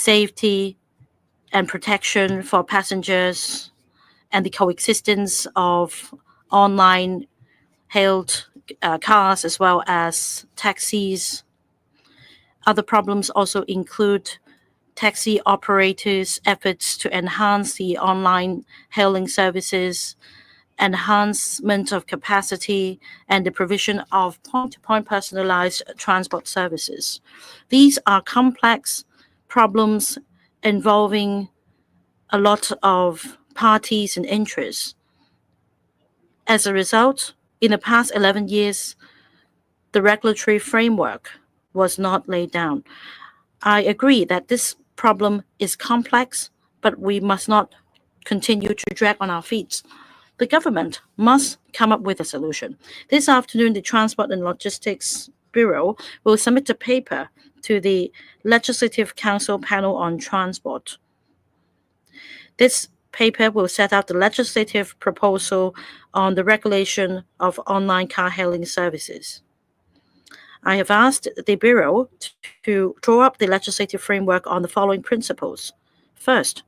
safety and protection for passengers, and the coexistence of online hailed cars as well as taxis. Other problems also include taxi operators' efforts to enhance the online hailing services, enhancement of capacity, and the provision of point-to-point personalized transport services. These are complex problems involving a lot of parties and interests. As a result, in the past 11 years, the regulatory framework was not laid down. I agree that this problem is complex, but we must not continue to drag on our feet. The government must come up with a solution. This afternoon, the Transport and Logistics Bureau will submit a paper to the Legislative Council panel on transport. This paper will set out the legislative proposal on the regulation of online car hailing services. I have asked the Bureau to draw up the legislative framework on the following principles. First,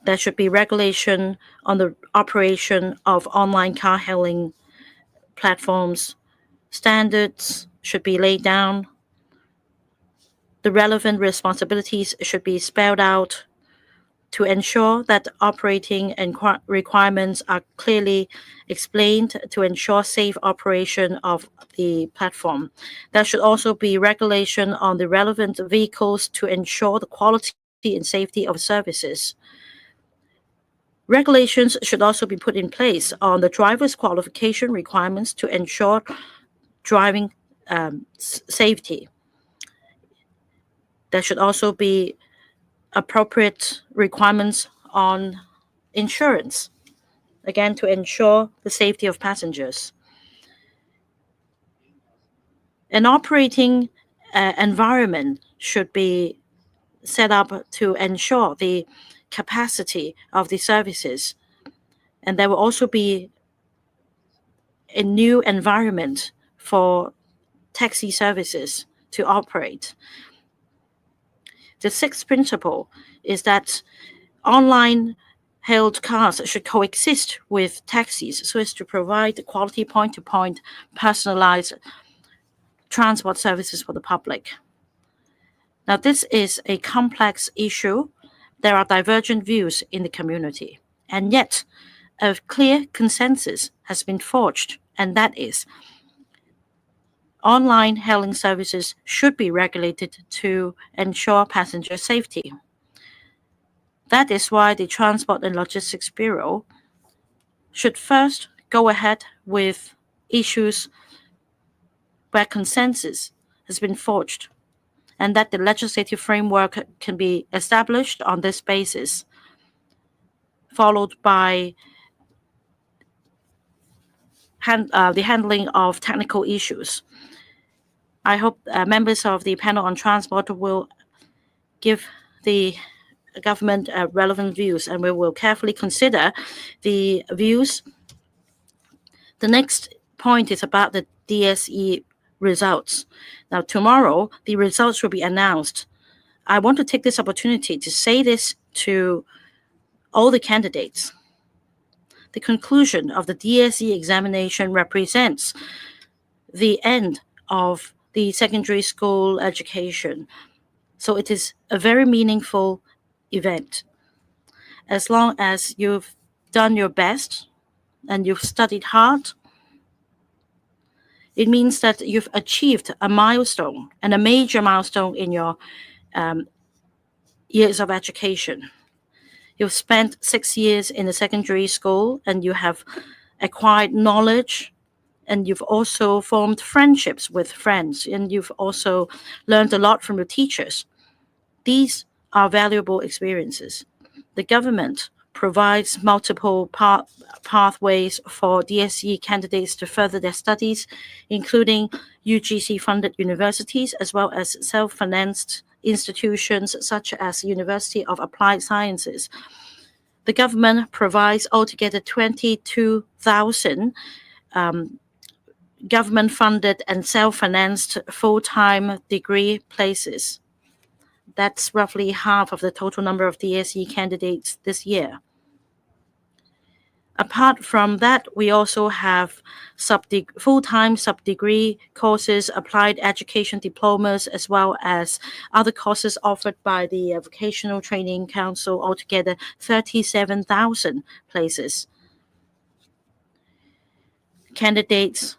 there should be regulation on the operation of online car hailing platforms. Standards should be laid down. The relevant responsibilities should be spelled out to ensure that operating and requirements are clearly explained to ensure safe operation of the platform. There should also be regulation on the relevant vehicles to ensure the quality and safety of services. Regulations should also be put in place on the driver's qualification requirements to ensure driving safety. There should also be appropriate requirements on insurance, again, to ensure the safety of passengers. An operating environment should be set up to ensure the capacity of the services. And there will also be a new environment for taxi services to operate. The sixth principle is that online hailed cars should coexist with taxis so as to provide quality point-to-point personalized transport services for the public. Now, this is a complex issue. There are divergent views in the community, and yet a clear consensus has been forged, and that is online hailing services should be regulated to ensure passenger safety. That is why the Transport and Logistics Bureau should first go ahead with issues where consensus has been forged, and that the legislative framework can be established on this basis, followed by the handling of technical issues. I hope members of the panel on transport will give the government relevant views, and we will carefully consider the views. The next point is about the DSE results. Now, tomorrow, the results will be announced. I want to take this opportunity to say this to all the candidates. The conclusion of the DSE examination represents the end of the secondary school education. So it is a very meaningful event. As long as you've done your best and you've studied hard, it means that you've achieved a milestone and a major milestone in your years of education. You've spent 6 years in a secondary school and you have acquired knowledge, and you've also formed friendships with friends, and you've also learned a lot from your teachers. These are valuable experiences. The government provides multiple pathways for DSE candidates to further their studies, including UGC-funded universities as well as self-financed institutions such as University of Applied Sciences. The government provides altogether 22,000 government-funded and self-financed full-time degree places. That's roughly half of the total number of DSE candidates this year. Apart from that, we also have full-time sub-degree courses, applied education diplomas, as well as other courses offered by the Vocational Training Council, altogether 37,000 places. Candidates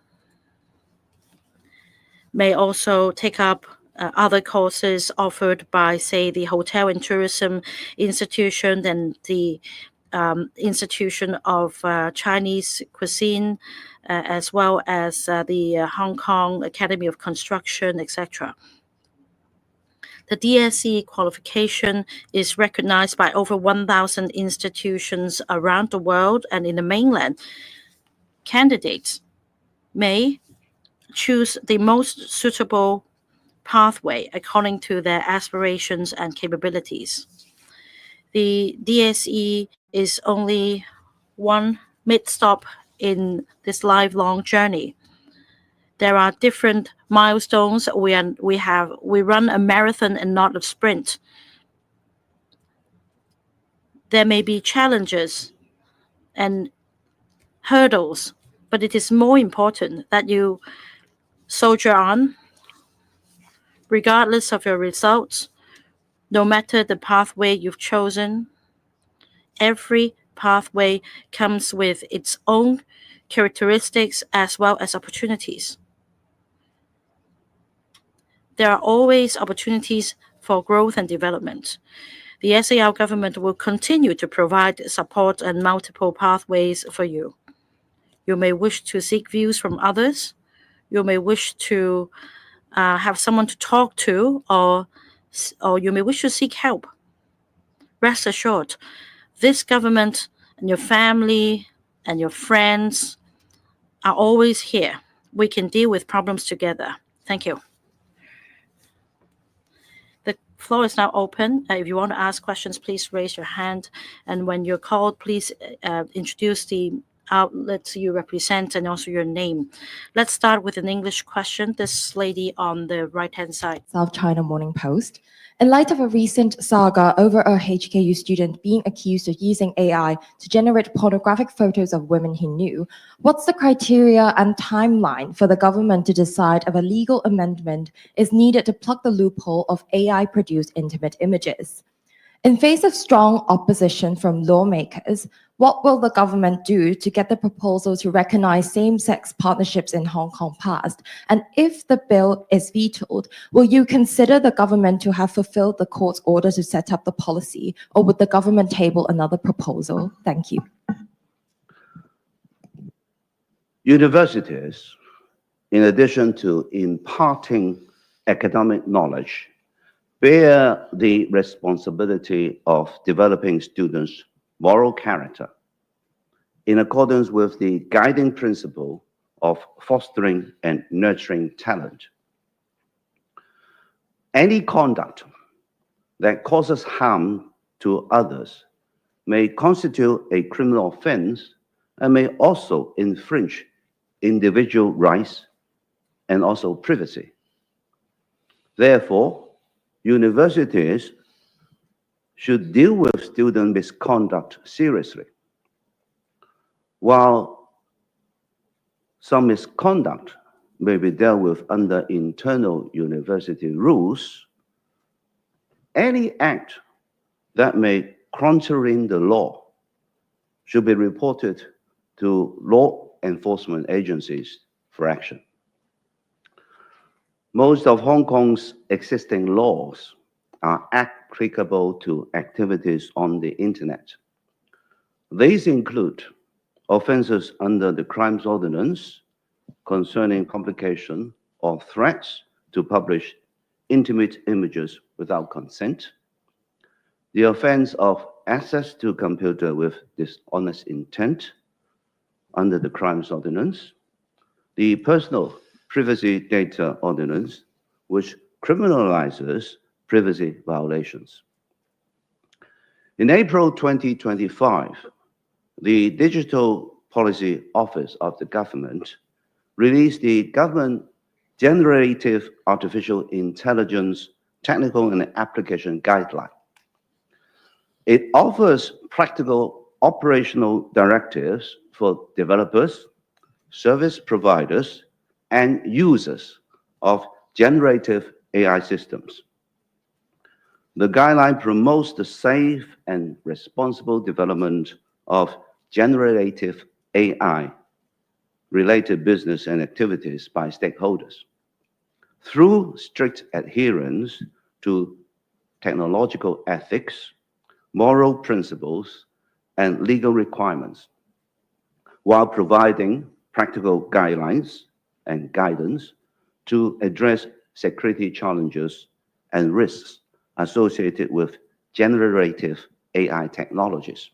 may also take up other courses offered by, say, the Hotel and Tourism Institution and the Institution of Chinese Cuisine, as well as the Hong Kong Academy of Construction, etc. The DSE qualification is recognized by over 1,000 institutions around the world and in the mainland. Candidates may choose the most suitable pathway according to their aspirations and capabilities. The DSE is only one mid-stop in this lifelong journey. There are different milestones. We run a marathon and not a sprint. There may be challenges and hurdles, but it is more important that you soldier on, regardless of your results, no matter the pathway you've chosen. Every pathway comes with its own characteristics as well as opportunities. There are always opportunities for growth and development. The SAR government will continue to provide support and multiple pathways for you. You may wish to seek views from others. You may wish to have someone to talk to, or you may wish to seek help. Rest assured, this government and your family and your friends are always here. We can deal with problems together. Thank you. The floor is now open. If you want to ask questions, please raise your hand. And when you're called, please introduce the outlets you represent and also your name. Let's start with an English question. This lady on the right-hand side. South China Morning Post. In light of a recent saga over a HKU student being accused of using AI to generate pornographic photos of women he knew, what's the criteria and timeline for the government to decide if a legal amendment is needed to plug the loophole of AI-produced intimate images? In face of strong opposition from lawmakers, what will the government do to get the proposal to recognize same-sex partnerships in Hong Kong passed? And if the bill is vetoed, will you consider the government to have fulfilled the court's order to set up the policy, or would the government table another proposal? Thank you. Universities, in addition to imparting academic knowledge, bear the responsibility of developing students' moral character in accordance with the guiding principle of fostering and nurturing talent. Any conduct that causes harm to others may constitute a criminal offense and may also infringe individual rights and also privacy. Therefore, universities should deal with student misconduct seriously. While some misconduct may be dealt with under internal university rules, any act that may contravene the law should be reported to law enforcement agencies for action. Most of Hong Kong's existing laws are applicable to activities on the internet. These include offenses under the Crimes Ordinance concerning publication or threats to publish intimate images without consent, the offense of access to a computer with dishonest intent under the Crimes Ordinance, the Personal Privacy Data Ordinance, which criminalizes privacy violations. In April 2025, the Digital Policy Office of the government released the Government Generative Artificial Intelligence Technical and Application Guideline. It offers practical operational directives for developers, service providers, and users of generative AI systems. The guideline promotes the safe and responsible development of generative AI related business and activities by stakeholders through strict adherence to technological ethics, moral principles, and legal requirements, while providing practical guidelines and guidance to address security challenges and risks associated with generative AI technologies.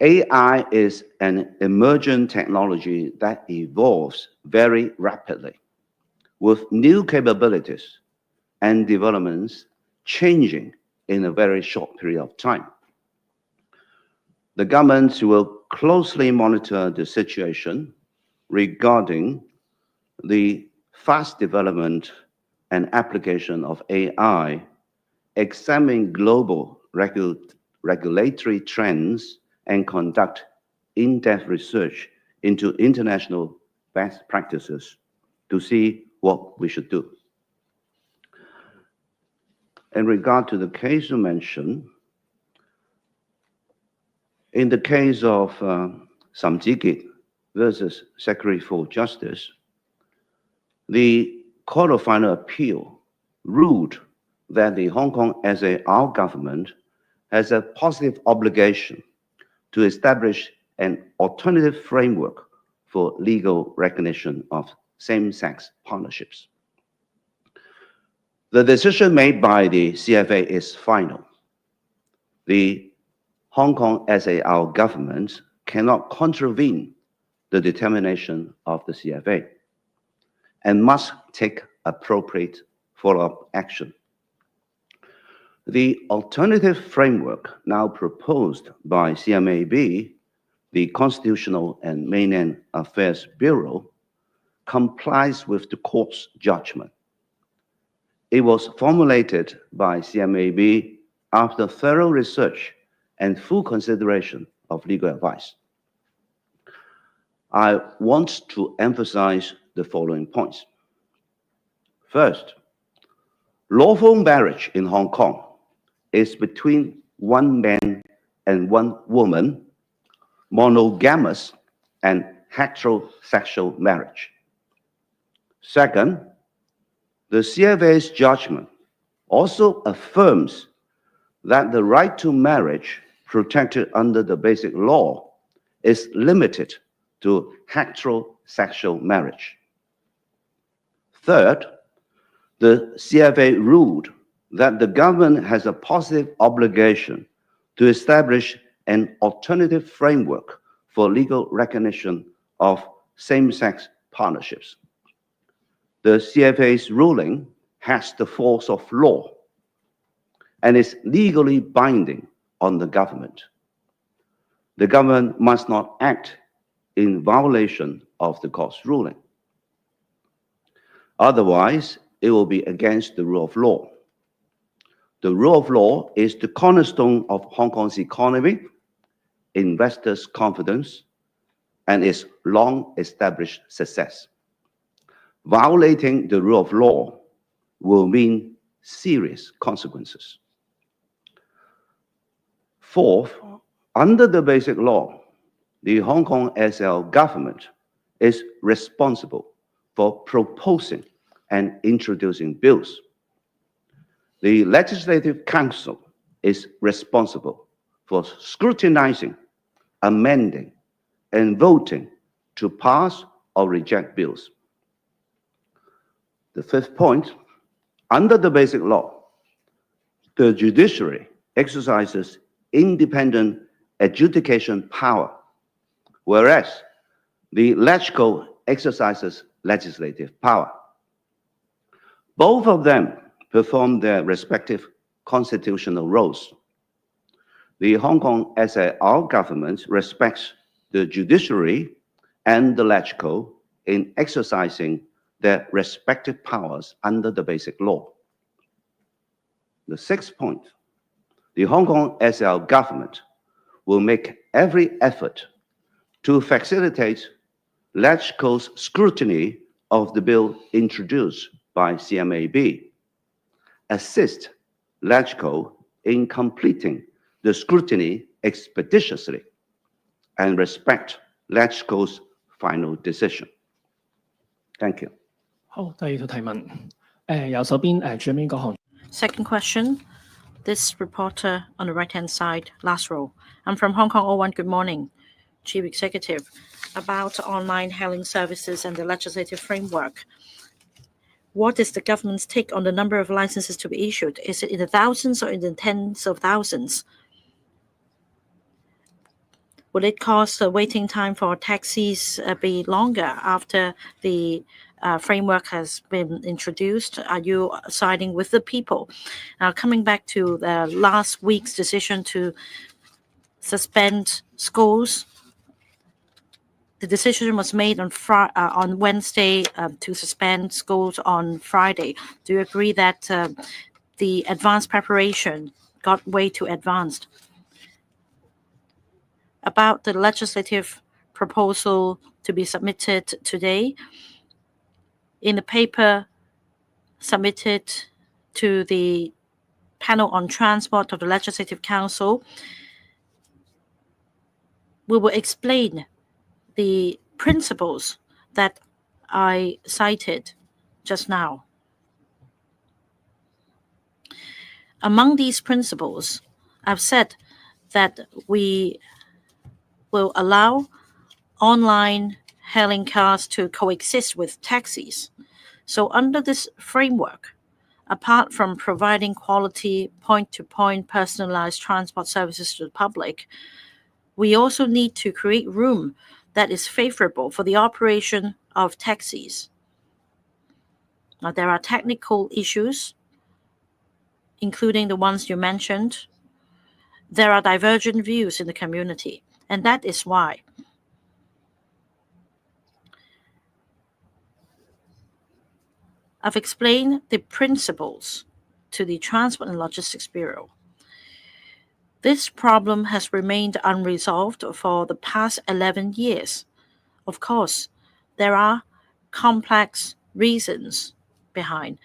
AI is an emergent technology that evolves very rapidly, with new capabilities and developments changing in a very short period of time. The government will closely monitor the situation regarding the fast development and application of AI, examine global regulatory trends, and conduct in-depth research into international best practices to see what we should do. In regard to the case you mentioned, in the case of Samjikit versus Secretary for Justice, the Court of Final Appeal ruled that the Hong Kong SAR government has a positive obligation to establish an alternative framework for legal recognition of same-sex partnerships. The decision made by the CFA is final. The Hong Kong SAR government cannot contravene the determination of the CFA and must take appropriate follow-up action. The alternative framework now proposed by CMAB, the Constitutional and Mainland Affairs Bureau, complies with the court's judgment. It was formulated by CMAB after thorough research and full consideration of legal advice. I want to emphasize the following points. First, lawful marriage in Hong Kong is between one man and one woman, monogamous and heterosexual marriage. Second, the CFA's judgment also affirms that the right to marriage protected under the Basic Law is limited to heterosexual marriage. Third, the CFA ruled that the government has a positive obligation to establish an alternative framework for legal recognition of same-sex partnerships. The CFA's ruling has the force of law and is legally binding on the government. The government must not act in violation of the court's ruling. Otherwise, it will be against the rule of law. The rule of law is the cornerstone of Hong Kong's economy, investors' confidence, and its long-established success. Violating the rule of law will mean serious consequences. Fourth, under the Basic Law, the Hong Kong SL government is responsible for proposing and introducing bills. The Legislative Council is responsible for scrutinizing, amending, and voting to pass or reject bills. The fifth point, under the Basic Law, the judiciary exercises independent adjudication power, whereas the LegCo exercises legislative power. Both of them perform their respective constitutional roles. The Hong Kong SAR government respects the judiciary and the LegCo in exercising their respective powers under the Basic Law. The sixth point, the Hong Kong SL government will make every effort to facilitate LegCo's scrutiny of the bill introduced by CMAB, assist LegCo in completing the scrutiny expeditiously, and respect LegCo's final decision. Thank you. 好，第二條提問，右手邊最尾嗰行。Second question, this reporter on the right-hand side, last row. I'm from Hong Kong 01. Good morning, Chief Executive. About online hailing services and the legislative framework. What is the government's take on the number of licenses to be issued? Is it in the thousands or in the tens of thousands? Will it cause the waiting time for taxis be longer after the framework has been introduced? Are you siding with the people? Now, coming back to the last week's decision to suspend schools, the decision was made on Wednesday to suspend schools on Friday. Do you agree that the advanced preparation got way too advanced? About the legislative proposal to be submitted today, in the paper submitted to the panel on transport of the Legislative Council, we will explain the principles that I cited just now. Among these principles, I've said that we will allow online hailing cars to coexist with taxis. So under this framework, apart from providing quality point-to-point personalized transport services to the public, we also need to create room that is favorable for the operation of taxis. Now, there are technical issues, including the ones you mentioned. There are divergent views in the community, and that is why I've explained the principles to the Transport and Logistics Bureau. This problem has remained unresolved for the past 11 years. Of course, there are complex reasons behind,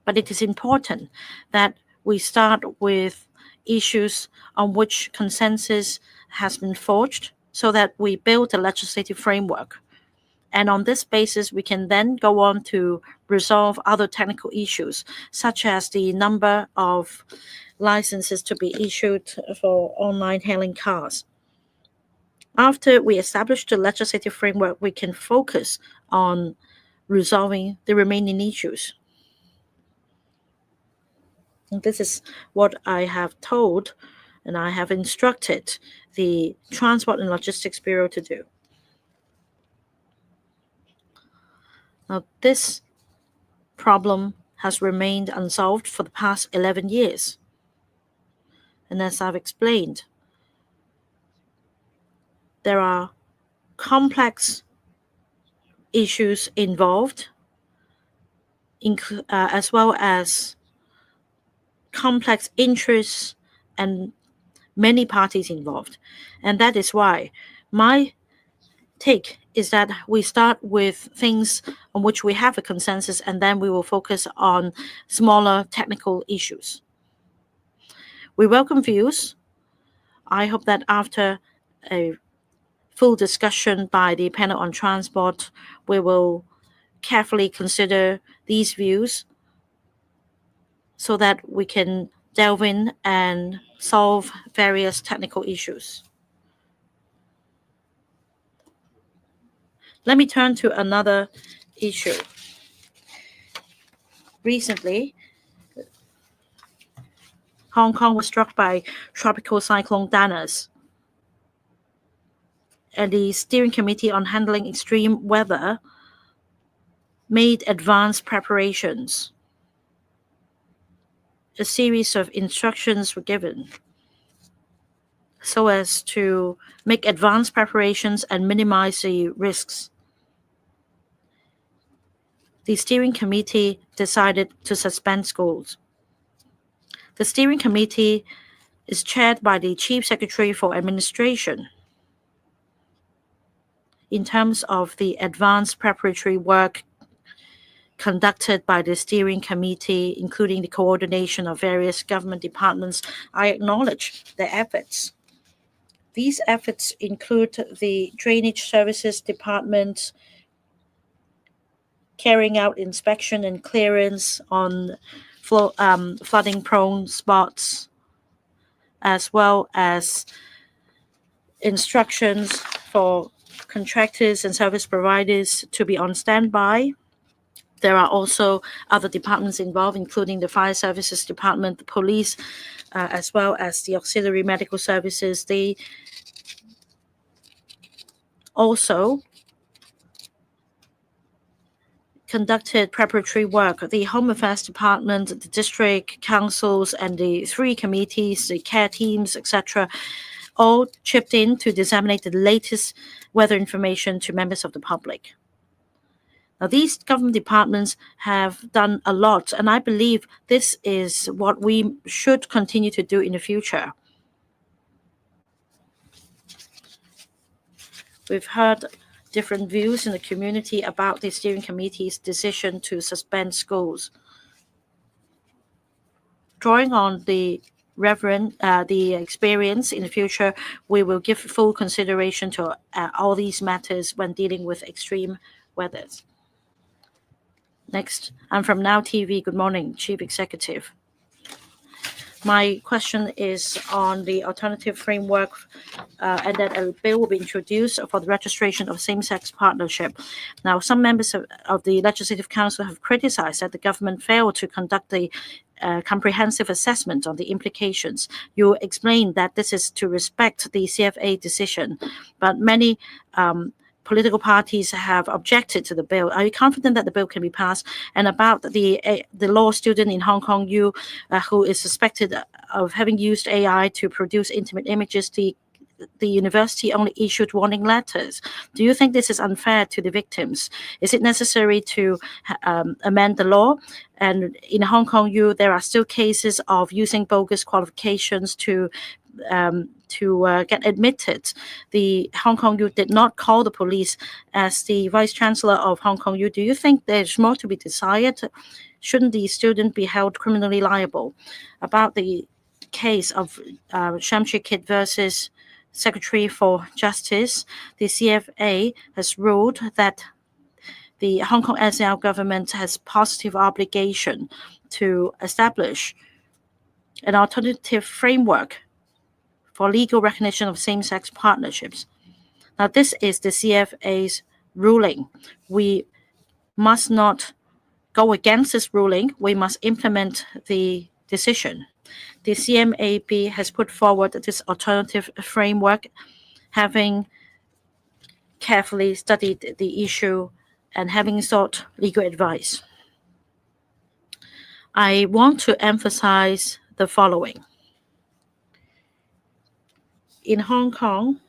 but it is important that we start with issues on which consensus has been forged so that we build a legislative framework. And on this basis, we can then go on to resolve other technical issues, such as the number of licenses to be issued for online hailing cars. After we establish the legislative framework, we can focus on resolving the remaining issues. And this is what I have told and I have instructed the Transport and Logistics Bureau to do. Now, this problem has remained unsolved for the past 11 years. And as I've explained, there are complex issues involved, as well as complex interests and many parties involved. And that is why my take is that we start with things on which we have a consensus, and then we will focus on smaller technical issues. We welcome views. I hope that after a full discussion by the panel on transport, we will carefully consider these views so that we can delve in and solve various technical issues. Let me turn to another issue. Recently, Hong Kong was struck by Tropical Cyclone Danas, and the Steering Committee on Handling Extreme Weather made advanced preparations. A series of instructions were given so as to make advanced preparations and minimize the risks. the steering committee decided to suspend schools. The steering committee is chaired by the Chief Secretary for Administration. In terms of the advanced preparatory work conducted by the steering committee, including the coordination of various government departments, I acknowledge their efforts. These efforts include the Drainage Services Department carrying out inspection and clearance on flooding-prone spots, as well as instructions for contractors and service providers to be on standby. There are also other departments involved, including the Fire Services Department, the police, as well as the auxiliary medical services. They also conducted preparatory work. The Home Affairs Department, the district councils, and the 3 committees, the care teams, etc., all chipped in to disseminate the latest weather information to members of the public. Now, these government departments have done a lot, and I believe this is what we should continue to do in the future. We've heard different views in the community about the steering committee's decision to suspend schools. Drawing on the experience in the future, we will give full consideration to all these matters when dealing with extreme weathers. Next, I'm from Now TV. Good morning, Chief Executive. My question is on the alternative framework, and that a bill will be introduced for the registration of same-sex partnership. Now, some members of the Legislative Council have criticized that the government failed to conduct the comprehensive assessment on the implications. You explained that this is to respect the CFA decision, but many political parties have objected to the bill. Are you confident that the bill can be passed? And about the law student in Hong Kong U who is suspected of having used AI to produce intimate images, the university only issued warning letters. Do you think this is unfair to the victims? Is it necessary to amend the law? And in Hong Kong U, there are still cases of using bogus qualifications to get admitted. The Hong Kong U did not call the police. As the Vice Chancellor of Hong Kong U, do you think there's more to be desired? Shouldn't the student be held criminally liable? About the case of Shamshi Kit versus Secretary for Justice, the CFA has ruled that the Hong Kong SAR government has positive obligation to establish an alternative framework for legal recognition of same-sex partnerships. Now, this is the CFA's ruling. We must not go against this ruling. We must implement the decision. The CMAP has put forward this alternative framework, having carefully studied the issue and having sought legal advice. I want to emphasize the following. In Hong Kong,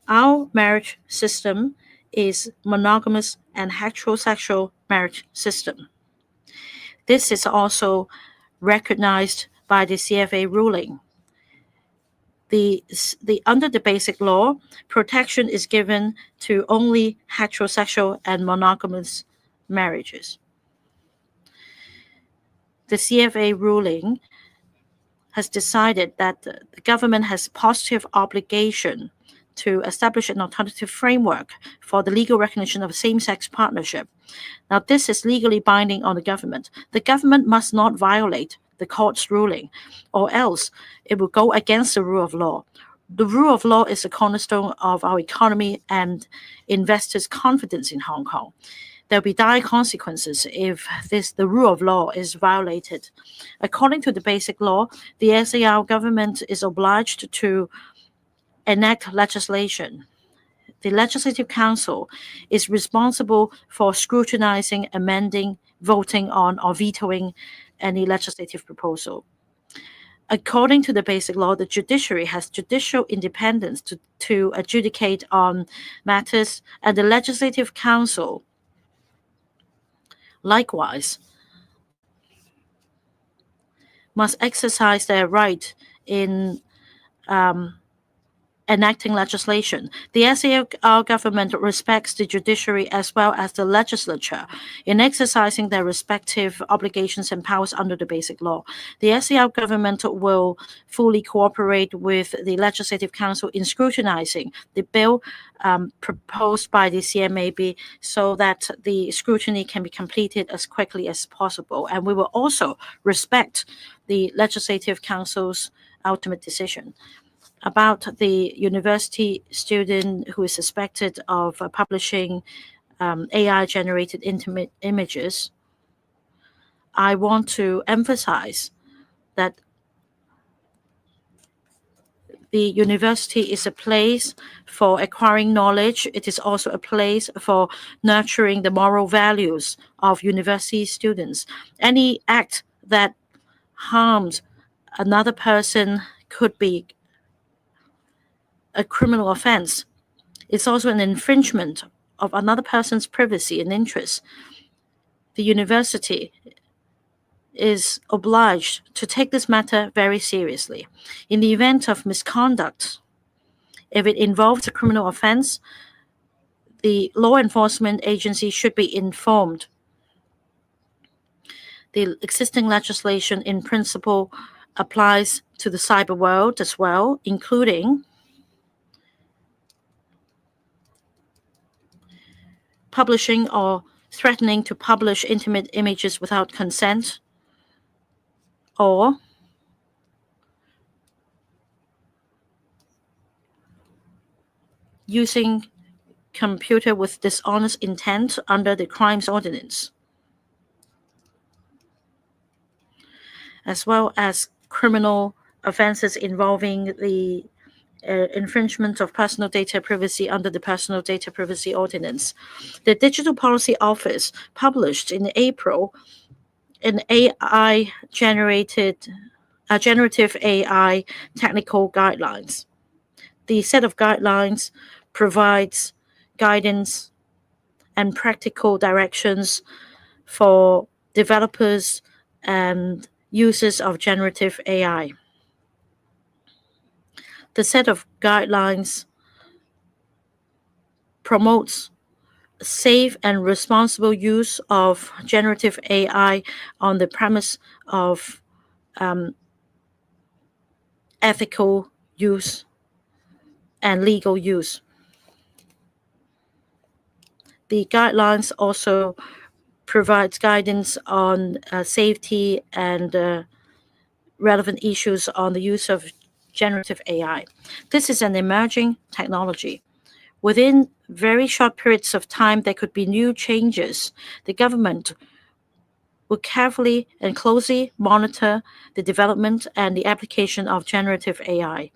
our marriage system is monogamous and heterosexual marriage system. This is also recognized by the CFA ruling. Under the basic law, protection is given to only heterosexual and monogamous marriages. The CFA ruling has decided that the government has positive obligation to establish an alternative framework for the legal recognition of same-sex partnership. Now, this is legally binding on the government. The government must not violate the court's ruling, or else it will go against the rule of law. The rule of law is a cornerstone of our economy and investors' confidence in Hong Kong. There will be dire consequences if the rule of law is violated. According to the basic law, the SAR government is obliged to enact legislation. The Legislative Council is responsible for scrutinizing, amending, voting on, or vetoing any legislative proposal. According to the basic law, the judiciary has judicial independence to adjudicate on matters, and the Legislative Council likewise must exercise their right in enacting legislation. The SAR government respects the judiciary as well as the legislature in exercising their respective obligations and powers under the Basic Law. The SAR government will fully cooperate with the Legislative Council in scrutinizing the bill proposed by the CMAB so that the scrutiny can be completed as quickly as possible. And we will also respect the Legislative Council's ultimate decision. About the university student who is suspected of publishing AI-generated intimate images, I want to emphasize that the university is a place for acquiring knowledge. It is also a place for nurturing the moral values of university students. Any act that harms another person could be a criminal offense. It's also an infringement of another person's privacy and interests. The university is obliged to take this matter very seriously. In the event of misconduct, if it involves a criminal offense, the law enforcement agency should be informed. The existing legislation in principle applies to the cyber world as well, including publishing or threatening to publish intimate images without consent, or using computer with dishonest intent under the Crimes Ordinance, as well as criminal offenses involving the infringement of personal data privacy under the Personal Data Privacy Ordinance. The Digital Policy Office published in April an generative AI technical guidelines. The set of guidelines provides guidance and practical directions for developers and users of generative AI. The set of guidelines promotes safe and responsible use of generative AI on the premise of ethical use and legal use. The guidelines also provides guidance on safety and relevant issues on the use of generative AI. This is an emerging technology. Within very short periods of time, there could be new changes. The government will carefully and closely monitor the development and the application of generative AI.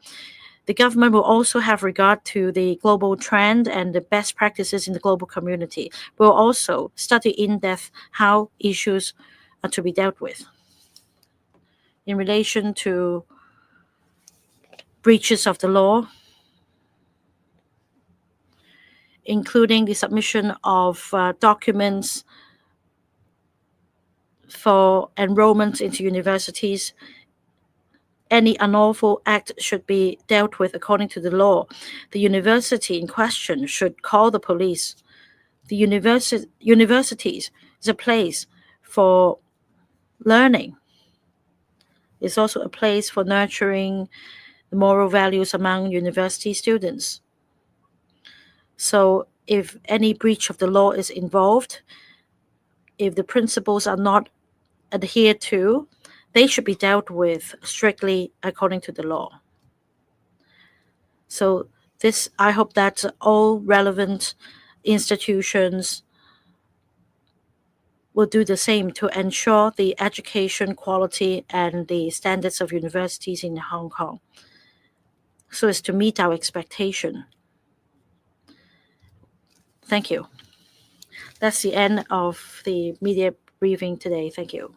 The government will also have regard to the global trend and the best practices in the global community. We'll also study in depth how issues are to be dealt with. In relation to breaches of the law, including the submission of documents for enrollment into universities, any unlawful act should be dealt with according to the law. The university in question should call the police. The universities is a place for learning. It's also a place for nurturing the moral values among university students. So if any breach of the law is involved, if the principles are not adhered to, they should be dealt with strictly according to the law. So I hope that all relevant institutions will do the same to ensure the education quality and the standards of universities in Hong Kong, so as to meet our expectation. Thank you. That's the end of the media briefing today. Thank you.